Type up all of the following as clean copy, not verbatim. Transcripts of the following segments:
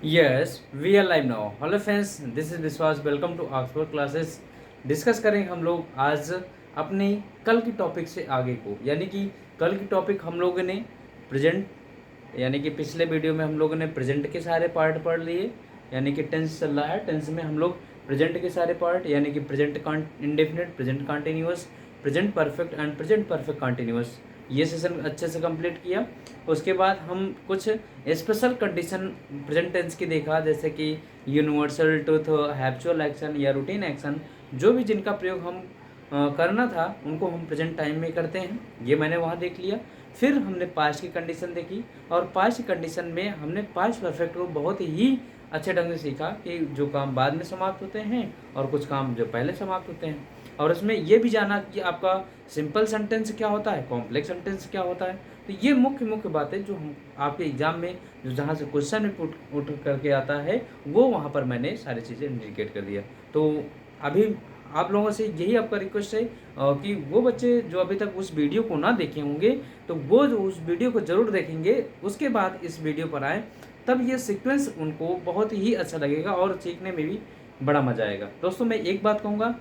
Yes we are live now. Hello friends, this is Vishwas. Welcome to Oxford classes. Discuss करेंगे हम लोग आज अपने कल की टॉपिक से आगे को, यानी कि कल की टॉपिक हम लोगों ने प्रेजेंट, यानी कि पिछले वीडियो में हम लोगों ने प्रेजेंट के सारे पार्ट पढ़ लिए, यानी कि टेंस चल रहा है। टेंस में हम लोग प्रेजेंट के सारे पार्ट, यानी कि present indefinite, present continuous, present perfect and present perfect continuous, ये सेशन अच्छे से कंप्लीट किया। उसके बाद हम कुछ स्पेशल कंडीशन प्रेजेंट टेंस की देखा, जैसे कि यूनिवर्सल ट्रूथ, हैप्चुअल एक्शन या रूटीन एक्शन, जो भी जिनका प्रयोग हम करना था उनको हम प्रेजेंट टाइम में करते हैं, ये मैंने वहाँ देख लिया। फिर हमने पास्ट की कंडीशन देखी, और पास्ट की कंडीशन में हमने पास्ट परफेक्ट को बहुत ही अच्छे ढंग से सीखा कि जो काम बाद में समाप्त होते हैं और कुछ काम जो पहले समाप्त होते हैं। और उसमें ये भी जाना कि आपका सिंपल सेंटेंस क्या होता है, कॉम्प्लेक्स सेंटेंस क्या होता है। तो ये मुख्य मुख्य बातें जो हम आपके एग्जाम में जो जहाँ से क्वेश्चन में उठ करके आता है, वो वहाँ पर मैंने सारी चीज़ें इंडिकेट कर दिया। तो अभी आप लोगों से यही आपका रिक्वेस्ट है कि वो बच्चे जो अभी तक उस वीडियो को ना देखे होंगे, तो वो जो उस वीडियो को ज़रूर देखेंगे, उसके बाद इस वीडियो पर आए, तब ये सीक्वेंस उनको बहुत ही अच्छा लगेगा और सीखने में भी बड़ा मज़ा आएगा। दोस्तों, मैं एक बात कहूँगा,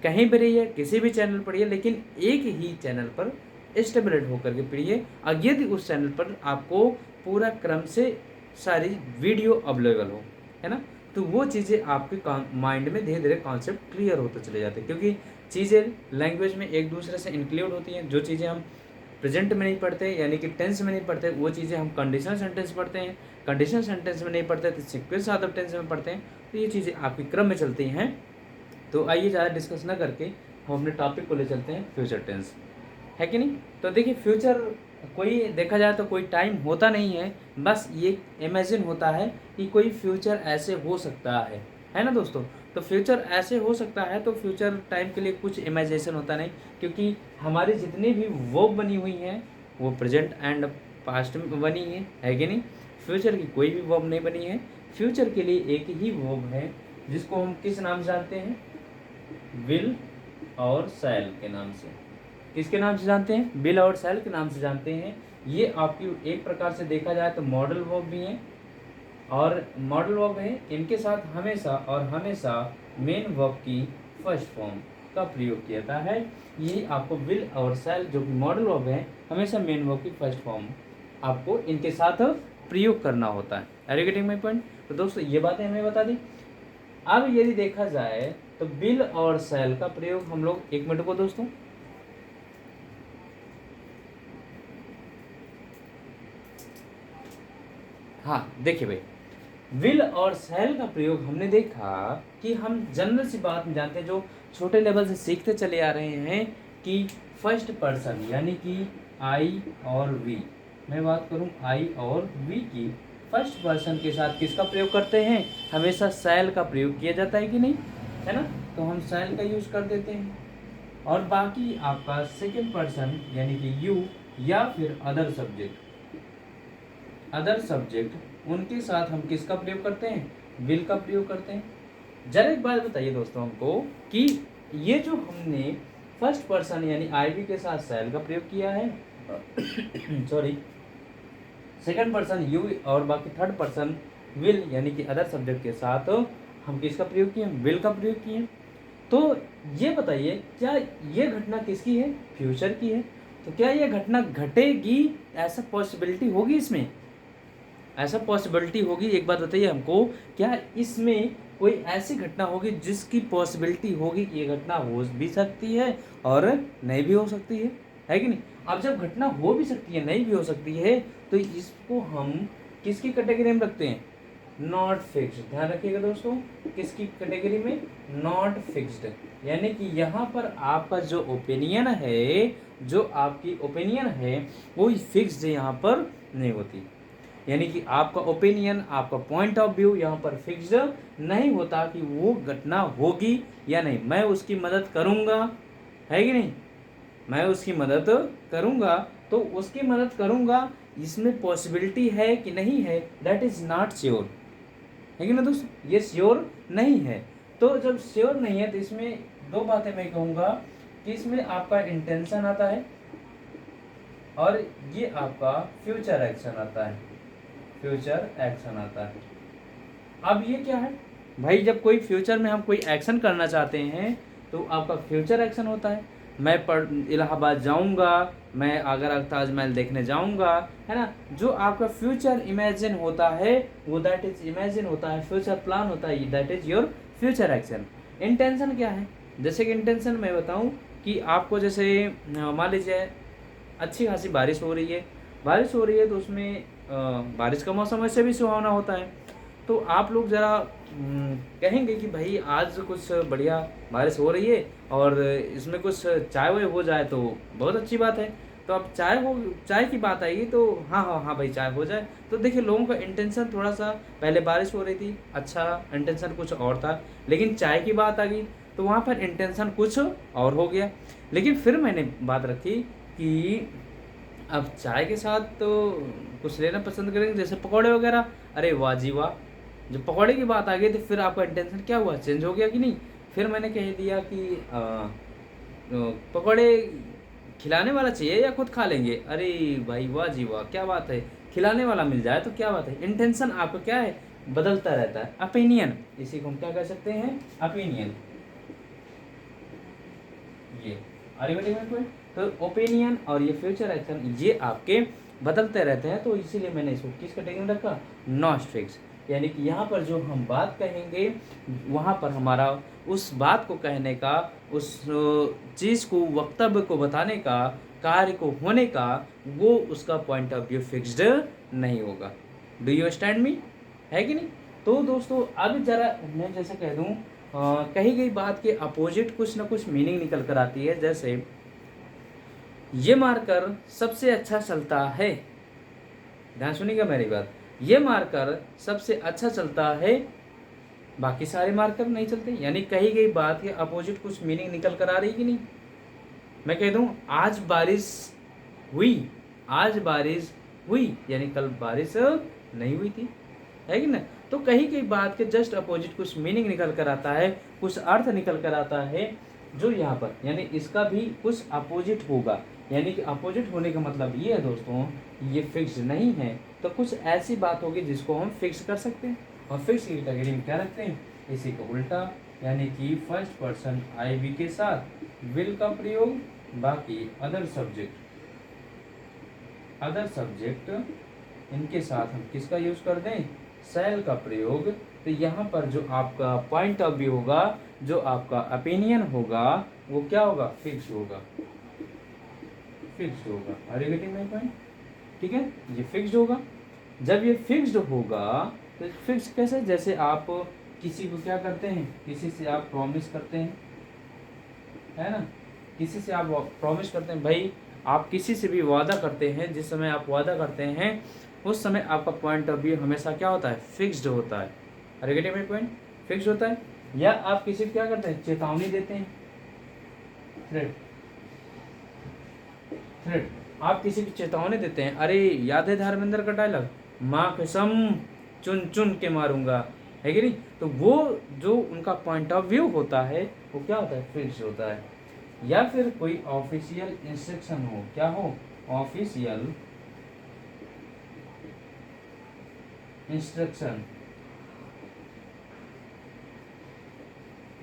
कहीं भी रहिए, किसी भी चैनल पर रहिए, लेकिन एक ही चैनल पर स्टेबलेट होकर के पढ़िए। और यदि उस चैनल पर आपको पूरा क्रम से सारी वीडियो अवेलेबल हो, है ना, तो वो चीज़ें आपके माइंड में धीरे धीरे कॉन्सेप्ट क्लियर होते चले जाते हैं, क्योंकि चीज़ें लैंग्वेज में एक दूसरे से इंक्लूड होती हैं। जो चीज़ें हम प्रेजेंट में नहीं पढ़ते, यानी कि टेंस में नहीं पढ़ते, वो चीज़ें हम कंडीशनल सेंटेंस पढ़ते हैं। कंडीशनल सेंटेंस में नहीं पढ़ते तो सीक्वेंस ऑफ टेंस में पढ़ते हैं। तो ये चीज़ें आपके क्रम में चलती हैं। तो आइए ज़्यादा डिस्कस ना करके हम अपने टॉपिक को ले चलते हैं, फ्यूचर टेंस, है कि नहीं। तो देखिए, फ्यूचर कोई देखा जाए तो कोई टाइम होता नहीं है, बस ये इमेजिन होता है कि कोई फ्यूचर ऐसे हो सकता है ना दोस्तों। तो फ्यूचर ऐसे हो सकता है, तो फ्यूचर टाइम के लिए कुछ इमेजिनेशन होता नहीं, क्योंकि हमारी जितनी भी वर्ब बनी हुई हैं वो प्रेजेंट एंड पास्ट में बनी है कि नहीं। फ्यूचर की कोई भी वर्ब नहीं बनी है। फ्यूचर के लिए एक ही वर्ब है, जिसको हम किस नाम से जानते हैं, विल और सैल के नाम से। किसके नाम से जानते हैं, विल और सैल के नाम से जानते हैं। ये आपकी एक प्रकार से देखा जाए तो मॉडल वर्ब भी हैं, और मॉडल वर्ब है, इनके साथ हमेशा और हमेशा मेन वर्ब की फर्स्ट फॉर्म का प्रयोग किया जाता है। ये आपको विल और सैल जो कि मॉडल वर्ब है, हमेशा मेन वर्ब की फर्स्ट फॉर्म आपको इनके साथ प्रयोग करना होता है। Are you getting my point. तो दोस्तों, ये बातें हमें बता दी। अब यदि देखा जाए तो विल और सैल का प्रयोग हम लोग, एक मिनट को दोस्तों, हाँ देखिए भाई, विल और सैल का प्रयोग हमने देखा कि हम जनरल सी बात जानते हैं, जो छोटे लेवल से सीखते चले आ रहे हैं, कि फर्स्ट पर्सन यानी कि आई और वी, मैं बात करूं आई और वी की, फर्स्ट पर्सन के साथ किसका प्रयोग करते हैं, हमेशा सैल का प्रयोग किया जाता है कि नहीं, है ना। तो हम सैल का यूज कर देते हैं। और बाकी आपका सेकंड पर्सन यानी कि यू या फिर अदर सब्जेक्ट, उनके साथ हम किसका प्रयोग करते हैं, विल का प्रयोग करते हैं। जरा एक बात बताइए दोस्तों हमको, कि ये जो हमने फर्स्ट पर्सन यानी आई वी के साथ सैल का प्रयोग किया है सॉरी, सेकंड पर्सन यू और बाकी थर्ड पर्सन विल यानी कि अदर सब्जेक्ट के साथ हम किसका प्रयोग किए, विल का प्रयोग किए। तो ये बताइए, क्या ये घटना किसकी है, फ्यूचर की है। तो क्या ये घटना घटेगी, ऐसा पॉसिबिलिटी होगी इसमें, ऐसा पॉसिबिलिटी होगी। एक बात बताइए हमको, क्या इसमें कोई ऐसी घटना होगी जिसकी पॉसिबिलिटी होगी कि ये घटना हो भी सकती है और नहीं भी हो सकती है कि नहीं। अब जब घटना हो भी सकती है, नहीं भी हो सकती है, तो इसको हम किसकी कैटेगरी में रखते हैं, नॉट फिक्स्ड। ध्यान रखिएगा दोस्तों, किसकी कैटेगरी में, नॉट फिक्स्ड। यानी कि यहाँ पर आपका जो ओपिनियन है, जो आपकी ओपिनियन है, वो फिक्स्ड यहाँ पर नहीं होती। यानी कि आपका ओपिनियन, आपका पॉइंट ऑफ व्यू यहाँ पर फिक्स्ड नहीं होता कि वो घटना होगी या नहीं। मैं उसकी मदद करूँगा, है कि नहीं, मैं उसकी मदद करूँगा, तो उसकी मदद करूँगा, इसमें पॉसिबिलिटी है कि नहीं है, दैट इज़ नॉट श्योर, है कि ना दोस्तों, ये श्योर नहीं है। तो जब श्योर नहीं है, तो इसमें दो बातें मैं कहूँगा, कि इसमें आपका इंटेंशन आता है और ये आपका फ्यूचर एक्शन आता है, फ्यूचर एक्शन आता है। अब ये क्या है भाई, जब कोई फ्यूचर में हम कोई एक्शन करना चाहते हैं तो आपका फ्यूचर एक्शन होता है। मैं पढ़ इलाहाबाद जाऊंगा, मैं आगरा ताजमहल देखने जाऊंगा, है ना। जो आपका फ्यूचर इमेजिन होता है वो दैट इज इमेजिन होता है, फ्यूचर प्लान होता है, that is your future action. Intention क्या है, जैसे कि इंटेंशन मैं बताऊं कि आपको जैसे मान लीजिए अच्छी खासी बारिश हो रही है तो उसमें बारिश का मौसम वैसे भी सुहावना होता है। तो आप लोग ज़रा कहेंगे कि भाई आज कुछ बढ़िया बारिश हो रही है और इसमें कुछ चाय वाय हो जाए तो बहुत अच्छी बात है। तो अब चाय की बात आएगी तो हाँ हाँ हाँ भाई चाय हो जाए। तो देखिए लोगों का इंटेंशन थोड़ा सा, पहले बारिश हो रही थी, अच्छा इंटेंशन कुछ और था, लेकिन चाय की बात आ गई तो वहाँ पर इंटेंशन कुछ और हो गया। लेकिन फिर मैंने बात रखी कि अब चाय के साथ तो कुछ लेना पसंद करेंगे जैसे पकौड़े वगैरह। अरे वाह जी वाह, जब पकौड़े की बात आ गई तो फिर आपका इंटेंशन क्या हुआ, चेंज हो गया कि नहीं। फिर मैंने कह दिया कि पकौड़े खिलाने वाला चाहिए या खुद खा लेंगे। अरे भाई वाह जी वाह, क्या बात है, खिलाने वाला मिल जाए तो क्या बात है। इंटेंशन आपका क्या है, बदलता रहता है। ओपिनियन, इसी को हम क्या कह सकते हैं, ओपिनियन। ये आर्गुमेंट, तो ओपिनियन और ये फ्यूचर एक्शन ये आपके बदलते रहते हैं। तो इसीलिए मैंने इसको किस कैटेगरी में रखा, नॉट फिक्स। यानी कि यहाँ पर जो हम बात कहेंगे वहाँ पर हमारा उस बात को कहने का, उस चीज़ को, वक्तव्य को बताने का, कार्य को होने का, वो उसका पॉइंट ऑफ व्यू फिक्स्ड नहीं होगा। डू यू अंडरस्टैंड मी, है कि नहीं। तो दोस्तों अब ज़रा मैं जैसे कह दूँ कही गई बात के अपोजिट कुछ ना कुछ मीनिंग निकल कर आती है। जैसे ये मार्कर सबसे अच्छा चलता है, ध्यान सुनिएगा मेरी बात, ये मार्कर सबसे अच्छा चलता है, बाकी सारे मार्कर नहीं चलते। यानी कही गई बात के अपोजिट कुछ मीनिंग निकल कर आ रही कि नहीं। मैं कह दूं आज बारिश हुई, आज बारिश हुई यानी कल बारिश नहीं हुई थी, है कि ना। तो कही गई बात के जस्ट अपोजिट कुछ मीनिंग निकल कर आता है, कुछ अर्थ निकल कर आता है जो यहाँ पर, यानी इसका भी कुछ अपोजिट होगा। यानी कि अपोजिट होने का मतलब ये है दोस्तों, ये फिक्स नहीं है तो कुछ ऐसी बात होगी जिसको हम फिक्स कर सकते हैं। और फिक्स की कैटेगरी में क्या रखते हैं, इसी को उल्टा, यानी कि फर्स्ट पर्सन आई वी के साथ विल का प्रयोग, बाकी अदर सब्जेक्ट इनके साथ हम किसका यूज कर दें, शैल का प्रयोग। तो यहाँ पर जो आपका पॉइंट ऑफ व्यू होगा, जो आपका ओपिनियन होगा, वो क्या होगा, फिक्स होगा। Are you getting my point, ठीक है। ये फिक्स्ड होगा। जब ये फिक्स्ड होगा तो फिक्स कैसे, जैसे आप किसी को क्या करते हैं, किसी से आप प्रॉमिस करते हैं, है ना, किसी से आप प्रॉमिस करते हैं। भाई आप किसी से भी वादा करते हैं, जिस समय आप वादा करते हैं उस समय आपका पॉइंट ऑफ व्यू हमेशा क्या होता है, फिक्स्ड होता है। अरे गेटिंग माय पॉइंट, फिक्स होता है। या आप किसी को क्या करते हैं, चेतावनी देते हैं, थ्रेट। आप किसी की चेतावनी देते हैं, अरे याद है धर्मेंद्र का डायलॉग, माँ कसम चुन चुन के मारूंगा, है कि नहीं। तो वो जो उनका पॉइंट ऑफ व्यू होता है वो क्या होता है, फिक्स होता है। या फिर कोई ऑफिशियल इंस्ट्रक्शन हो, क्या हो, ऑफिशियल इंस्ट्रक्शन,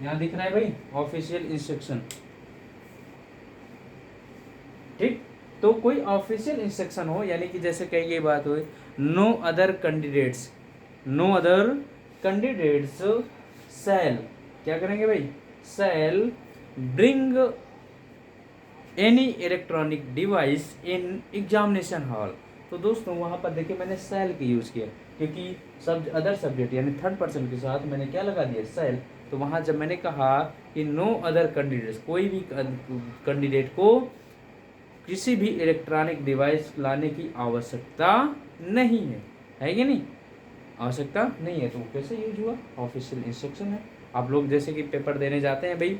यहाँ दिख रहा है भाई ऑफिशियल इंस्ट्रक्शन, ठीक। तो कोई ऑफिशियल इंस्ट्रक्शन हो, यानी कि जैसे कही गई बात हो, नो अदर कैंडिडेट्स शैल, क्या करेंगे भाई, shall bring any electronic device in examination hall. तो दोस्तों वहाँ पर देखिए मैंने शैल की यूज़ किया, क्योंकि सब अदर सब्जेक्ट यानी थर्ड पर्सन के साथ मैंने क्या लगा दिया, शैल। तो वहाँ जब मैंने कहा कि नो अदर कैंडिडेट्स, कोई भी कैंडिडेट को किसी भी इलेक्ट्रॉनिक डिवाइस लाने की आवश्यकता नहीं है कि नहीं, आवश्यकता नहीं है, तो वो कैसे यूज हुआ, ऑफिशियल इंस्ट्रक्शन है। आप लोग जैसे कि पेपर देने जाते हैं भाई,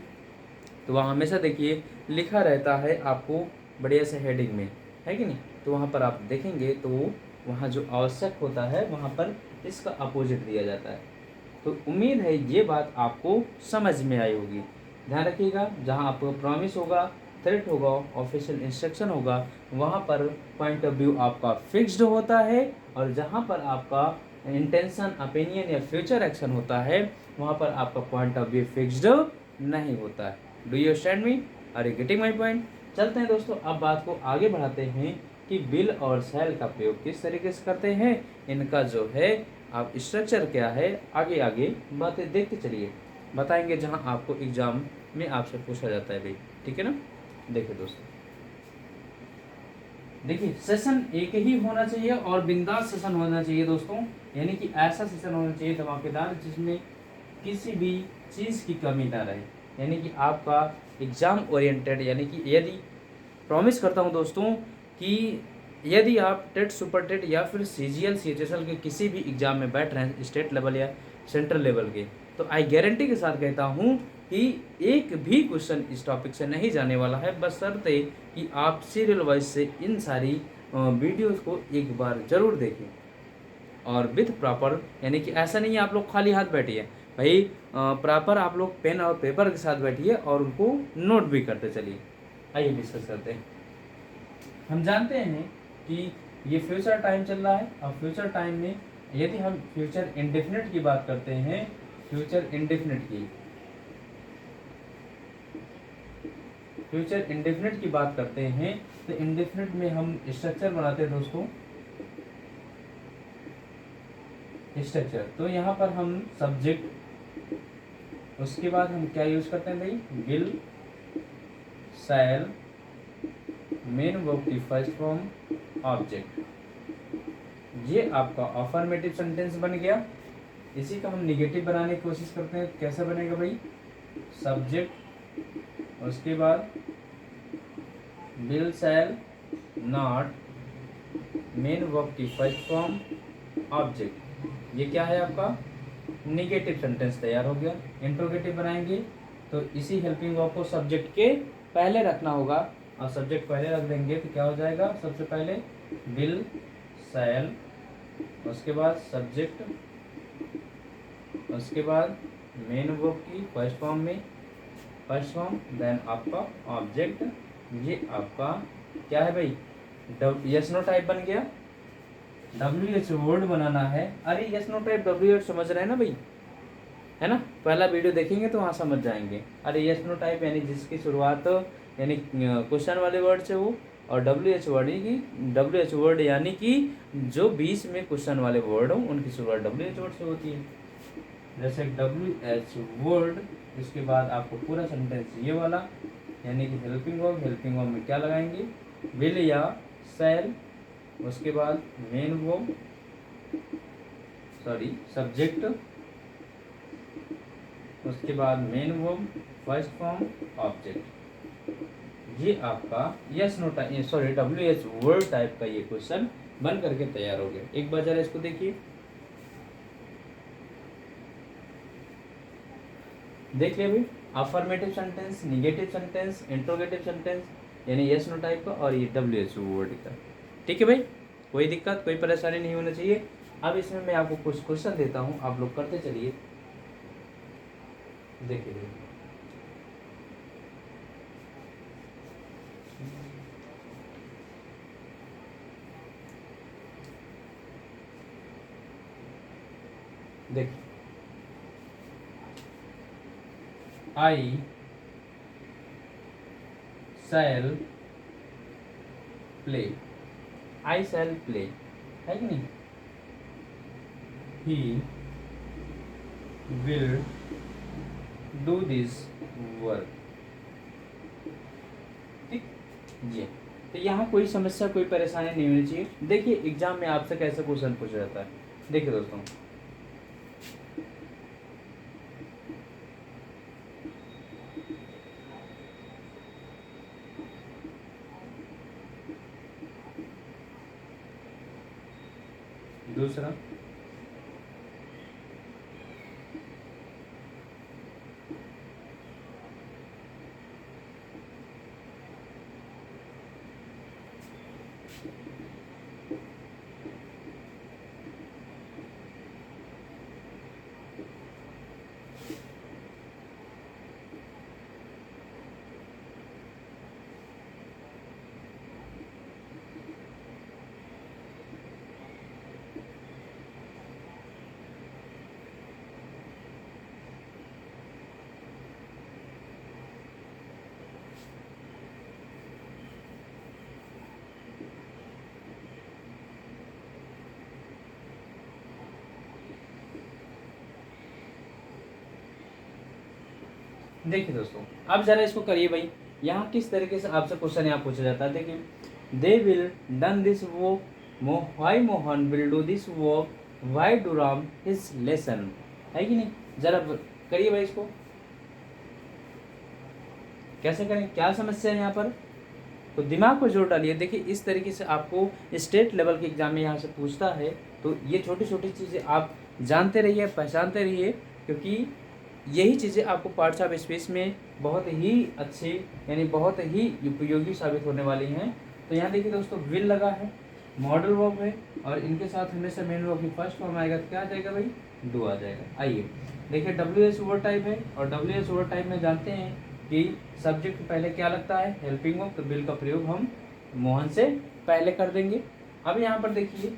तो वहाँ हमेशा देखिए लिखा रहता है आपको बढ़िया से हेडिंग में, है कि नहीं। तो वहाँ पर आप देखेंगे तो वहाँ जो आवश्यक होता है वहाँ पर इसका अपोजिट दिया जाता है। तो उम्मीद है ये बात आपको समझ में आई होगी। ध्यान रखिएगा, जहाँ आपको प्रॉमिस होगा, थ्रेट होगा, ऑफिशियल इंस्ट्रक्शन होगा, वहाँ पर पॉइंट ऑफ व्यू आपका फिक्स्ड होता है, और जहाँ पर आपका इंटेंशन, ओपिनियन या फ्यूचर एक्शन होता है, वहाँ पर आपका पॉइंट ऑफ व्यू फिक्स्ड नहीं होता है। Do you understand me? Are you getting my point? चलते हैं दोस्तों, अब बात को आगे बढ़ाते हैं कि विल और शैल का प्रयोग किस तरीके से करते हैं, इनका जो है आप स्ट्रक्चर क्या है, आगे आगे बातें देखते चलिए, बताएंगे जहाँ आपको एग्जाम में आपसे पूछा जाता है भाई। ठीक है ना? देखिए दोस्तों, देखिए सेशन एक ही होना चाहिए और बिंदास सेशन होना चाहिए दोस्तों, यानी कि ऐसा सेशन होना चाहिए धमाकेदार जिसमें किसी भी चीज़ की कमी ना रहे, यानी कि आपका एग्जाम ओरिएंटेड, यानी कि यदि प्रॉमिस करता हूं दोस्तों कि यदि आप टेट, सुपर टेट या फिर सीजीएल सीएचएसएल के किसी भी एग्जाम में बैठ रहे हैं, स्टेट लेवल या सेंट्रल लेवल के, तो आई गारंटी के साथ कहता हूं कि एक भी क्वेश्चन इस टॉपिक से नहीं जाने वाला है, बशर्ते कि आप सीरियल वाइज से इन सारी वीडियोस को एक बार जरूर देखें और विथ प्रॉपर, यानी कि ऐसा नहीं है आप लोग खाली हाथ बैठिए भाई, प्रॉपर आप लोग पेन और पेपर के साथ बैठिए और उनको नोट भी करते चलिए। आइए डिस्कस करते हैं। हम जानते हैं कि ये फ्यूचर टाइम चल रहा है, और फ्यूचर टाइम में यदि हम फ्यूचर इंडेफिनिट की बात करते हैं, फ्यूचर इंडेफिनिट की बात करते हैं, तो इंडेफिनिट में हम स्ट्रक्चर बनाते हैं दोस्तों, स्ट्रक्चर। तो यहाँ पर हम सब्जेक्ट, उसके बाद हम क्या यूज करते हैं भाई, विल, शैल, मेन वर्ब की फर्स्ट फॉर्म, ऑब्जेक्ट। ये आपका अफर्मेटिव सेंटेंस बन गया। इसी का हम निगेटिव बनाने की कोशिश करते हैं, कैसे बनेगा भाई, सब्जेक्ट, उसके बाद will, shall, not, main verb की फर्स्ट फॉर्म, ऑब्जेक्ट। ये क्या है आपका निगेटिव सेंटेंस तैयार हो गया। इंट्रोगेटिव बनाएंगे तो इसी हेल्पिंग वर्ब को सब्जेक्ट के पहले रखना होगा, और सब्जेक्ट पहले रख देंगे तो क्या हो जाएगा, सबसे पहले विल, शैल, उसके बाद सब्जेक्ट, उसके बाद मेन वर्ब की फर्स्ट फॉर्म, देन आपका ऑब्जेक्ट। ये आपका क्या है भाई, यस नो टाइप बन गया। WH वर्ड बनाना है, अरे यस नो टाइप WH समझ रहे हैं ना भाई, है ना? पहला वीडियो देखेंगे तो वहाँ समझ जाएंगे। अरे यस नो टाइप यानी जिसकी शुरुआत यानी क्वेश्चन वाले वर्ड से हो, और WH वर्ड यानी कि जो 20 में क्वेश्चन वाले वर्ड हो उनकी शुरुआत WH वर्ड से होती है। जैसे WH वर्ड, इसके बाद आपको पूरा सेंटेंस ये वाला, यानी कि हेल्पिंग वर्ब में क्या लगाएंगे, विल या शैल, उसके बाद मेन वर्ब, सब्जेक्ट, उसके बाद main verb, first form, object. ये आपका yes no type WH word type का ये क्वेश्चन बन करके तैयार हो गया। एक बार जरा इसको देखिए, देख लिया भाई, affirmative sentence, negative sentence, interrogative sentence, यानी यस नो टाइप का, और ये WH वर्ड का। ठीक है भाई, कोई दिक्कत, कोई परेशानी नहीं होना चाहिए। अब इसमें मैं आपको कुछ क्वेश्चन देता हूँ, आप लोग करते चलिए, देखिए। देखिए, आई शैल प्ले, आई शैल प्ले है कि नहीं, he will do this work. ठीक, ये तो यहाँ कोई समस्या, कोई परेशानी नहीं होनी चाहिए। देखिए एग्जाम में आपसे कैसे क्वेश्चन पूछा जाता है, देखिए दोस्तों, दूसरा देखिए दोस्तों, अब जरा इसको करिए भाई। यहाँ किस तरीके से आपसे क्वेश्चन यहाँ पूछा जाता है, देखिए, they will done this work, why Mohan will do this work, why do Ram his lesson, है कि नहीं। जरा करिए भाई इसको, कैसे करें, क्या समस्या है यहाँ पर, तो दिमाग को जोर डालिए। देखिए इस तरीके से आपको स्टेट लेवल के एग्जाम में यहाँ से पूछता है, तो ये छोटी छोटी चीज़ें आप जानते रहिए, पहचानते रहिए, क्योंकि यही चीज़ें आपको पार्ट्स ऑफ स्पीच में बहुत ही अच्छी, यानी बहुत ही उपयोगी साबित होने वाली हैं। तो यहाँ देखिए दोस्तों, विल लगा है, मॉडल वर्ब है, और इनके साथ हमेशा मेन वर्ब की फर्स्ट फॉर्म आएगा, तो क्या आ जाएगा भाई, डू आ जाएगा। आइए देखिए, डब्ल्यू एच वर्ड टाइप है, और डब्ल्यू एच वर्ड टाइप में जानते हैं कि सब्जेक्ट पहले क्या लगता है, हेल्पिंग वर्ब, तो विल का प्रयोग हम मोहन से पहले कर देंगे। अब यहाँ पर देखिए,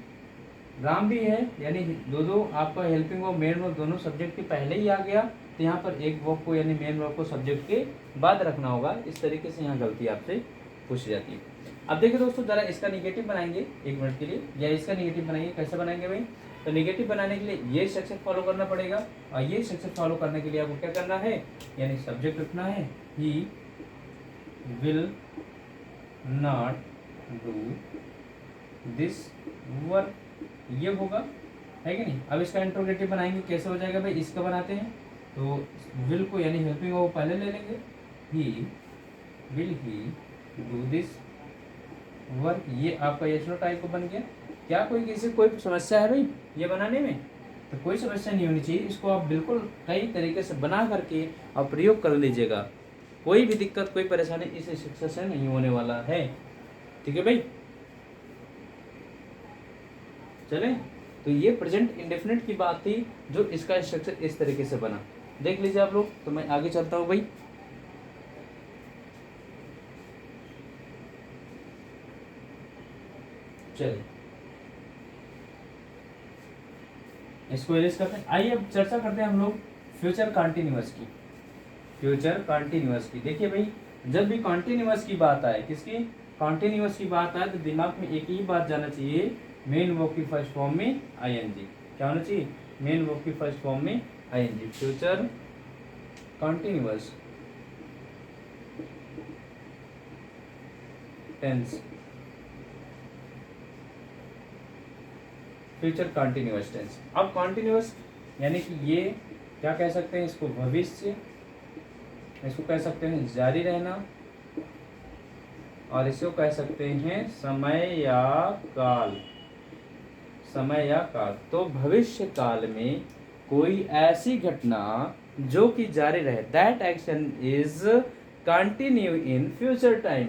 राम भी है, यानी दो आपका हेल्पिंग वर्ब मेन वर्ब दोनों सब्जेक्ट के पहले ही आ गया, तो यहाँ पर एक वर्ब को यानी मेन वर्ब को सब्जेक्ट के बाद रखना होगा। इस तरीके से यहाँ गलती आपसे पूछी जाती है। अब देखिए दोस्तों, जरा इसका निगेटिव बनाएंगे 1 मिनट के लिए, या इसका निगेटिव बनाएंगे, कैसे बनाएंगे भाई, तो निगेटिव बनाने के लिए ये स्ट्रक्चर फॉलो करना पड़ेगा, और ये स्ट्रक्चर फॉलो करने के लिए आपको क्या करना है, यानी सब्जेक्ट रखना है, he will not do this work, ये होगा, है कि नहीं। अब इसका इंट्रोगेटिव बनाएंगे, कैसे हो जाएगा भाई, इसका बनाते हैं, तो विल को यानी हेल्पिंग वो पहले ले लेंगे, he will he do this work, ये आपका एचनो टाइप को बन गया। क्या कोई किसी कोई समस्या है भाई ये बनाने में, तो कोई समस्या नहीं होनी चाहिए। इसको आप बिल्कुल कई तरीके से बना करके आप प्रयोग कर लीजिएगा, कोई भी दिक्कत कोई परेशानी इस शिक्षा से नहीं होने वाला है, ठीक है भाई। चले, तो ये प्रेजेंट इंडेफिनिट की बात थी, जो इसका स्ट्रक्चर इस तरीके से बना, देख लीजिए आप लोग। तो मैं आगे चलता हूँ भाई। चलिए इसको इरेज करते हैं। आइए अब चर्चा करते हैं हम लोग फ्यूचर कॉन्टिन्यूअस की। फ्यूचर कॉन्टिन्यूअस की देखिए भाई, जब भी कॉन्टिन्यूअस की बात आए, किसकी, कॉन्टिन्यूअस की बात आए, तो दिमाग में एक ही बात जाना चाहिए, मेन वर्ब की फर्स्ट फॉर्म में आईएनजी। क्या होना चाहिए, मेन वर्ब की फर्स्ट फॉर्म में ING. Future continuous tense, future continuous tense. अब कॉन्टिन्यूअस यानी कि ये क्या कह सकते हैं, इसको भविष्य, इसको कह सकते हैं जारी रहना, और इसको कह सकते हैं समय या काल, समय या काल। तो भविष्य काल में कोई ऐसी घटना जो कि जारी रहे, that action is continue in future time,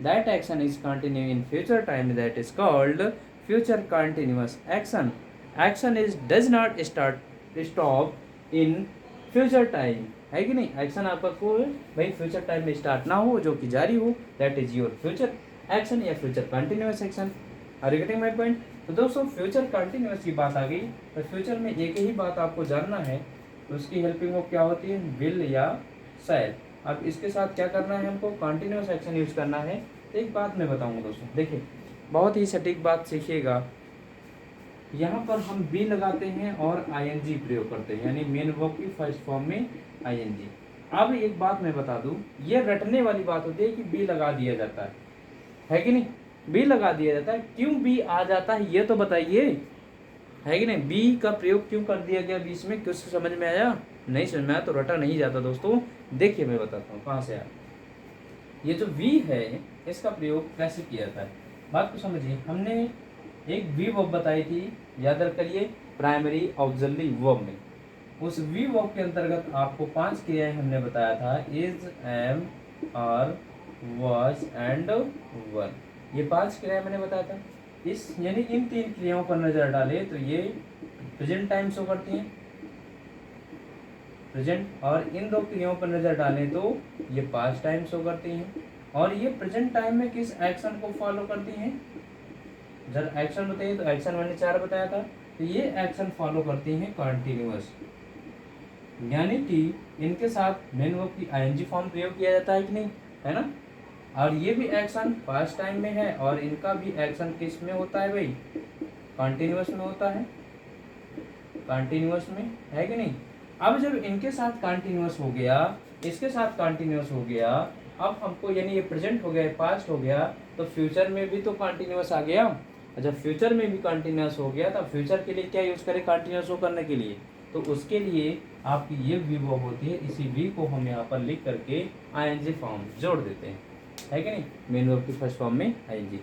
that action is continue in future time, that is called future continuous action. Action is does not stop in future time, है कि नहीं। एक्शन आपका कोई भाई फ्यूचर टाइम में start ना हो, जो कि जारी हो, that is your future action या future continuous action. Are you getting my point. तो दोस्तों फ्यूचर कंटिन्यूअस की बात आ गई, तो फ्यूचर में एक ही बात आपको जानना है, तो उसकी हेल्पिंग वर्ब क्या होती है, विल या शैल। अब इसके साथ क्या करना है, हमको कंटिन्यूअस एक्शन यूज करना है। तो एक बात मैं बताऊंगा दोस्तों, देखिए बहुत ही सटीक बात सीखिएगा। यहाँ पर हम बी लगाते हैं और आईएनजी प्रयोग करते हैं, यानी मेन वर्ब की फर्स्ट फॉर्म में आईएनजी। अब एक बात मैं बता दूं, ये रटने वाली बात होती है कि बी लगा दिया जाता है कि नहीं, बी लगा दिया जाता है। क्यों बी आ जाता है ये तो बताइए, है कि नहीं। बी का प्रयोग क्यों कर दिया गया बीच में, कुछ समझ में आया, नहीं समझ में आया तो रटा नहीं जाता दोस्तों। देखिए मैं बताता हूँ कहाँ से आया। ये जो वी है इसका प्रयोग कैसे किया जाता है, बात को समझिए। हमने एक वी वर्ब बताई थी, याद रख करिए, प्राइमरी ऑक्सिलरी वर्ब में। उस वी वर्ब के अंतर्गत आपको 5 क्रियाएं हमने बताया था, is, am, are, was and were. ये 5 क्रियाएं मैंने बताया था। इस यानी इन 3 क्रियाओं पर नजर डाले तो ये प्रेजेंट टाइम शो करती हैं, प्रेजेंट, और इन 2 क्रियाओं पर नजर डालें तो ये पास्ट टाइम शो करती हैं। और ये प्रेजेंट टाइम में किस एक्शन को फॉलो करती हैं, जब एक्शन बताइए तो एक्शन मैंने 4 बताया था, तो ये एक्शन फॉलो करती हैं कंटिन्यूअस, यानी कि इनके साथ मेन वर्ब की आईएनजी फॉर्म प्रयोग किया जाता है कि नहीं, है ना। और ये भी एक्शन पास्ट टाइम में है, और इनका भी एक्शन किस में होता है भाई, कंटिन्यूअस में होता है, कंटिन्यूअस में, है कि नहीं। अब जब इनके साथ कंटिन्यूअस हो गया इसके साथ कंटिन्यूस हो गया। अब हमको यानी ये प्रेजेंट हो गया, पास्ट हो गया, तो फ्यूचर में भी तो कंटिन्यूस आ गया। जब फ्यूचर में भी कंटिन्यूस हो गया तो फ्यूचर के लिए क्या यूज़ करें कंटिन्यूस हो करने के लिए, तो उसके लिए आपकी ये वी वर्ब होती है। इसी वी को हम यहाँ पर लिख करके आईएनजी फॉर्म जोड़ देते हैं, है कि नहीं। मेन वर्ब की फर्स्ट फॉर्म में आईएनजी।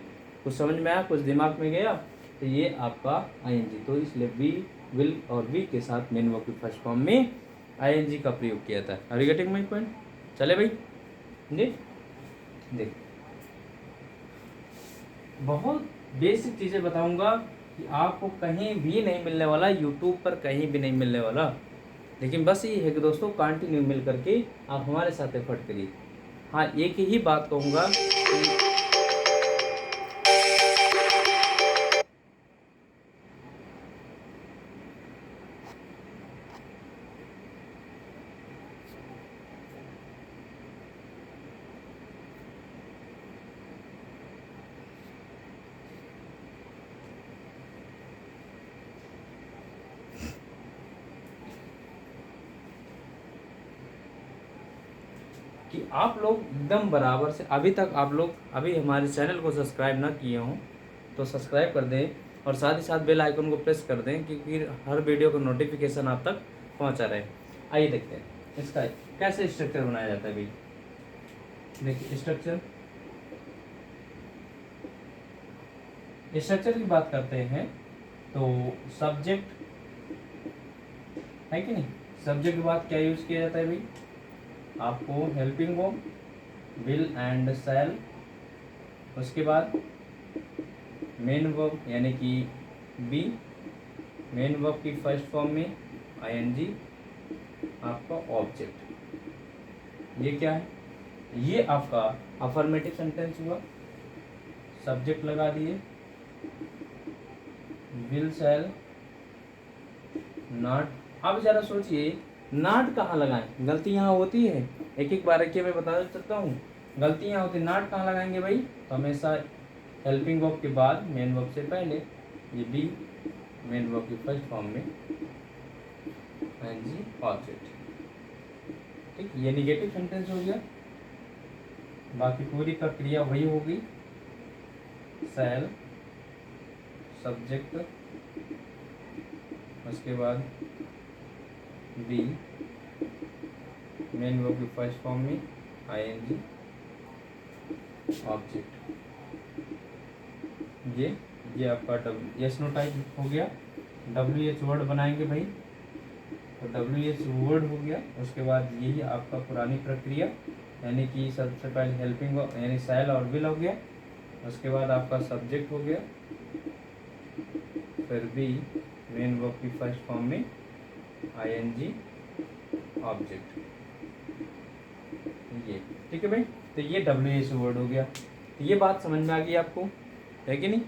कुछ समझ में आया, कुछ दिमाग में गया, तो ये आपका आईएनजी। तो इसलिए वी, विल और वी के साथ मेन वर्ब की फर्स्ट फॉर्म में आईएनजी का प्रयोग किया था। Are you getting my point? चले भाई जी। देख, बहुत बेसिक चीज़ें बताऊंगा कि आपको कहीं भी नहीं मिलने वाला, यूट्यूब पर कहीं भी नहीं मिलने वाला। लेकिन बस ये है कि दोस्तों कंटिन्यू मिल करके आप हमारे साथ एफर्ट करिए। हाँ, एक ही बात कहूँगा कि आप लोग एकदम बराबर से, अभी तक आप लोग अभी हमारे चैनल को सब्सक्राइब ना किए हों तो सब्सक्राइब कर दें, और साथ ही साथ बेल आइकन को प्रेस कर दें, क्योंकि हर वीडियो का नोटिफिकेशन आप तक पहुंचा रहे। आइए देखते हैं इसका कैसे स्ट्रक्चर बनाया जाता है भाई। देखिए स्ट्रक्चर की बात करते हैं तो सब्जेक्ट है कि नहीं। सब्जेक्ट के बाद क्या यूज़ किया जाता है भाई, आपको helping verb, will and shall, उसके बाद मेन वर्ब यानी कि बी, मेन वर्ब की फर्स्ट फॉर्म में आईएनजी, आपका ऑब्जेक्ट। ये क्या है, ये आपका अफर्मेटिव सेंटेंस हुआ। सब्जेक्ट लगा दिए, विल शैल नॉट। अब जरा सोचिए नॉट कहाँ लगाएं, गलती यहाँ होती है। एक एक बारीकी में बता सकता हूँ, गलती यहाँ होती है। नॉट कहाँ लगाएंगे भाई, तो हमेशा हेल्पिंग वर्ब के बाद मेन वर्ब से पहले, ये बी मेन वर्ब की फर्स्ट फॉर्म में एनजी ऑब्जेक्ट। ठीक, ये निगेटिव सेंटेंस हो गया। बाकी पूरी प्रक्रिया वही होगी, शैल सब्जेक्ट, उसके बाद बी मेन वर्ब की फर्स्ट फॉर्म में आईएनजी ऑब्जेक्ट। ये आपका यस नो टाइप हो गया। WH वर्ड बनाएंगे भाई, तो WH वर्ड हो गया। उसके बाद यही आपका पुरानी प्रक्रिया, यानी कि सबसे पहले हेल्पिंग यानी शैल और विल हो गया। उसके बाद आपका सब्जेक्ट हो गया, फिर बी मेन वर्ब की फर्स्ट फॉर्म में आईएनजी ऑब्जेक्ट। ये ठीक है भाई, तो ये WH वर्ड हो गया। तो ये बात समझ में आ गई आपको, है कि नहीं।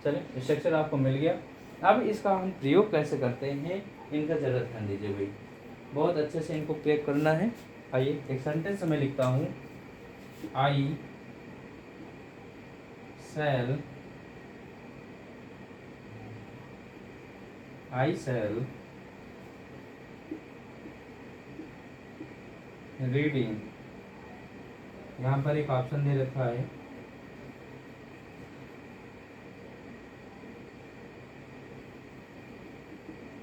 चले, स्ट्रक्चर आपको मिल गया। अब इसका हम प्रयोग कैसे करते हैं, इनका ज़रा ध्यान दीजिए भाई, बहुत अच्छे से इनको प्रयोग करना है। आइए एक सेंटेंस में लिखता हूँ, आई शैल रीडिंग। यहाँ पर एक ऑप्शन दे रखा है,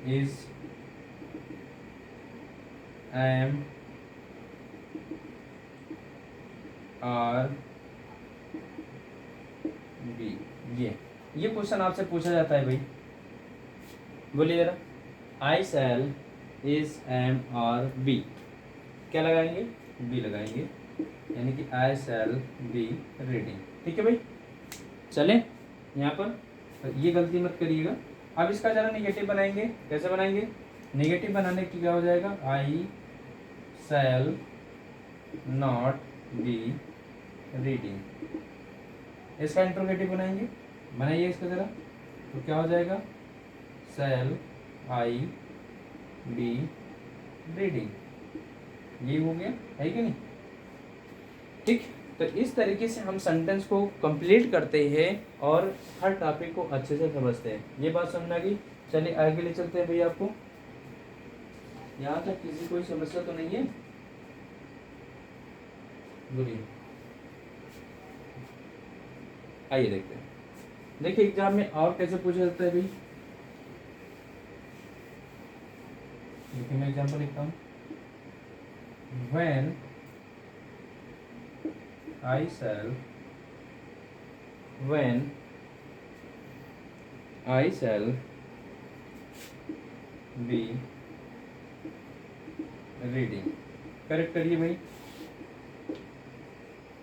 इज एम आर बी। ये क्वेश्चन आपसे पूछा जाता है भाई, बोलिए जरा। आई शैल इज एम आर बी, क्या लगाएंगे, बी लगाएंगे, यानी कि आई शैल बी रीडिंग। ठीक है भाई, चले यहाँ पर ये गलती मत करिएगा। अब इसका जरा निगेटिव बनाएंगे, कैसे बनाएंगे, निगेटिव बनाने की क्या हो जाएगा, आई शैल नॉट बी रीडिंग। इसका इंट्रोगेटिव बनाएंगे, बनाइए इसका जरा, तो क्या हो जाएगा, शैल आई बी रीडिंग। ये हो गया, है कि नहीं। ठीक, तो इस तरीके से हम सेंटेंस को कंप्लीट करते हैं और हर टॉपिक को अच्छे से समझते हैं। ये बात समझ आ गई। चलिए आगे ले चलते हैं भैया। आपको यहाँ तक किसी कोई समस्या तो नहीं है। बोलिए। आइए देखते हैं। देखिए एग्जाम में और कैसे पूछा जाता है भाई। देखिए मैं एग्जाम्पल लिखता हूँ। When I shall be reading। Correct करिए भाई,